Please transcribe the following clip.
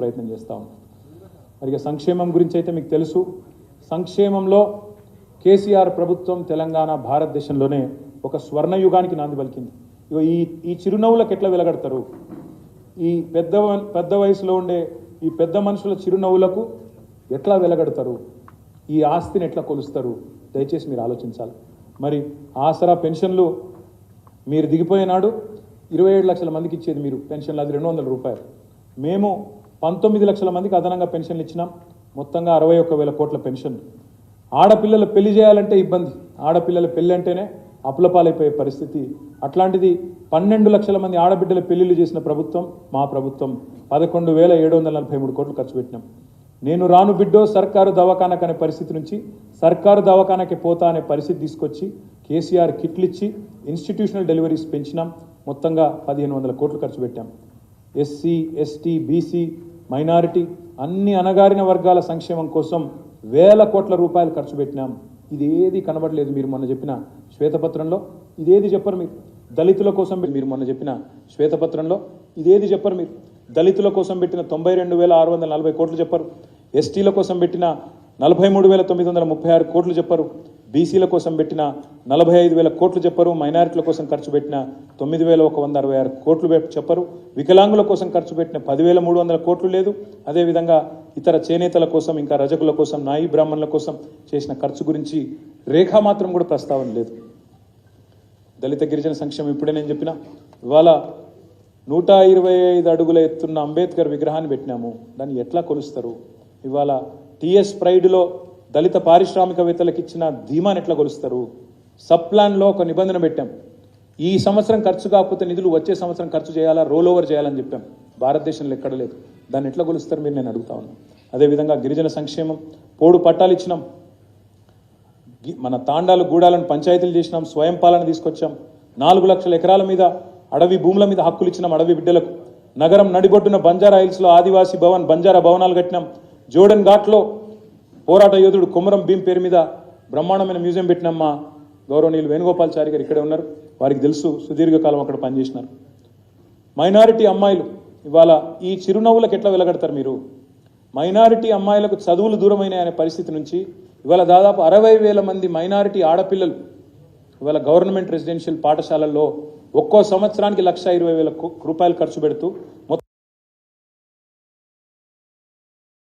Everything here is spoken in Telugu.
ప్రయత్నం చేస్తూ ఉన్నాం. మరి సంక్షేమం గురించి అయితే మీకు తెలుసు. సంక్షేమంలో కేసీఆర్ ప్రభుత్వం తెలంగాణ భారతదేశంలోనే ఒక స్వర్ణయుగానికి నాంది పలికింది. ఇగో ఈ చిరునవ్వులకు ఎట్లా వెలగడతారు? ఈ పెద్ద వయసులో ఉండే ఈ పెద్ద మనుషుల చిరునవ్వులకు ఎట్లా వెలగడతారు? ఈ ఆస్తిని ఎట్లా కొలుస్తారు? దయచేసి మీరు ఆలోచించాలి. మరి ఆసరా పెన్షన్లు మీరు దిగిపోయినాడు 27 లక్షల మందికి ఇచ్చేది మీరు పెన్షన్లు, అది 200 రూపాయలు. మేము 19 లక్షల మందికి అదనంగా పెన్షన్లు ఇచ్చినాం. మొత్తంగా 61,000 కోట్ల పెన్షన్. ఆడపిల్లల పెళ్లి చేయాలంటే ఇబ్బంది, ఆడపిల్లల పెళ్లి అంటేనే అప్పులపాలైపోయే పరిస్థితి. అట్లాంటిది 12 లక్షల మంది ఆడబిడ్డల పెళ్లిళ్ళు చేసిన ప్రభుత్వం మా ప్రభుత్వం. 11,743 కోట్లు ఖర్చు పెట్టినాం. నేను రాను బిడ్డో సర్కారు దవాఖానకు అనే పరిస్థితి నుంచి సర్కారు దవాఖానకి పోతా అనే పరిస్థితి తీసుకొచ్చి కేసీఆర్ కిట్లు ఇచ్చి ఇన్స్టిట్యూషనల్ డెలివరీస్ పెంచినాం. మొత్తంగా 1,500 కోట్లు ఖర్చు పెట్టాం. ఎస్సీ, ఎస్టీ, బీసీ, మైనారిటీ అన్ని అణగారిన వర్గాల సంక్షేమం కోసం వేల కోట్ల రూపాయలు ఖర్చు పెట్టినాం. ఇదేది కనబడలేదు మీరు మొన్న చెప్పిన శ్వేతపత్రంలో. ఇదేది చెప్పరు మీరు. దళితుల కోసం మీరు మొన్న చెప్పిన శ్వేతపత్రంలో ఇదేది చెప్పరు మీరు. దళితుల కోసం పెట్టిన 92,640 కోట్లు చెప్పరు. ఎస్టీల కోసం పెట్టిన 43,936 కోట్లు చెప్పరు. బీసీల కోసం పెట్టిన 45,000 కోట్లు చెప్పరు. మైనారిటీల కోసం ఖర్చు పెట్టిన 9,166 కోట్లు చెప్పరు. వికలాంగుల కోసం ఖర్చు పెట్టిన 10,300 కోట్లు లేదు. అదేవిధంగా ఇతర చేనేతల కోసం, ఇంకా రజకుల కోసం, నాయి బ్రాహ్మణుల కోసం చేసిన ఖర్చు గురించి రేఖా మాత్రం కూడా ప్రస్తావన లేదు. దళిత గిరిజన సంక్షేమం ఇప్పుడే నేను చెప్పిన. ఇవాళ 125 అడుగుల ఎత్తున్న అంబేద్కర్ విగ్రహాన్ని పెట్టినాము. దాన్ని ఎట్లా కొలుస్తారు? ఇవాళ టీఎస్ ప్రైడ్లో దళిత పారిశ్రామికవేత్తలకు ఇచ్చిన ధీమాని ఎట్లా కొలుస్తారు? సబ్ ప్లాన్లో ఒక నిబంధన పెట్టాం. ఈ సంవత్సరం ఖర్చు కాకపోతే నిధులు వచ్చే సంవత్సరం ఖర్చు చేయాలా, రోల్ ఓవర్ చేయాలని చెప్పాం. భారతదేశంలో ఎక్కడ లేదు. దాన్ని ఎట్లా కొలుస్తారు మీరు? నేను అడుగుతా ఉన్నాను. అదేవిధంగా గిరిజన సంక్షేమం పోడు పట్టాలు ఇచ్చినాం. మన తాండాలు, గూడాలను పంచాయతీలు చేసినాం. స్వయం పాలన తీసుకొచ్చాం. 4 లక్షల ఎకరాల మీద అడవి భూముల మీద హక్కులు ఇచ్చినాం అడవి బిడ్డలకు. నగరం నడిబొడ్డున బంజారా హిల్స్లో ఆదివాసీ భవన్, బంజారా భవనాలు కట్టినాం. జోడన్ ఘాట్లో పోరాట యోధుడు కొమరం భీం పేరు మీద బ్రహ్మాండమైన మ్యూజియం పెట్టినాం. మా గౌరవనీయులు వేణుగోపాల్చారి గారు ఇక్కడే ఉన్నారు. వారికి తెలుసు, సుదీర్ఘకాలం అక్కడ పనిచేసినారు. మైనారిటీ అమ్మాయిలు ఇవాళ ఈ చిరునవ్వులకు ఎట్లా వెలగడతారు మీరు? మైనారిటీ అమ్మాయిలకు చదువులు దూరమైన అనే పరిస్థితి నుంచి ఇవాళ దాదాపు 60,000 మంది మైనారిటీ ఆడపిల్లలు ఇవాళ గవర్నమెంట్ రెసిడెన్షియల్ పాఠశాలల్లో ఒక్కో సంవత్సరానికి 1,20,000 రూపాయలు ఖర్చు పెడుతూ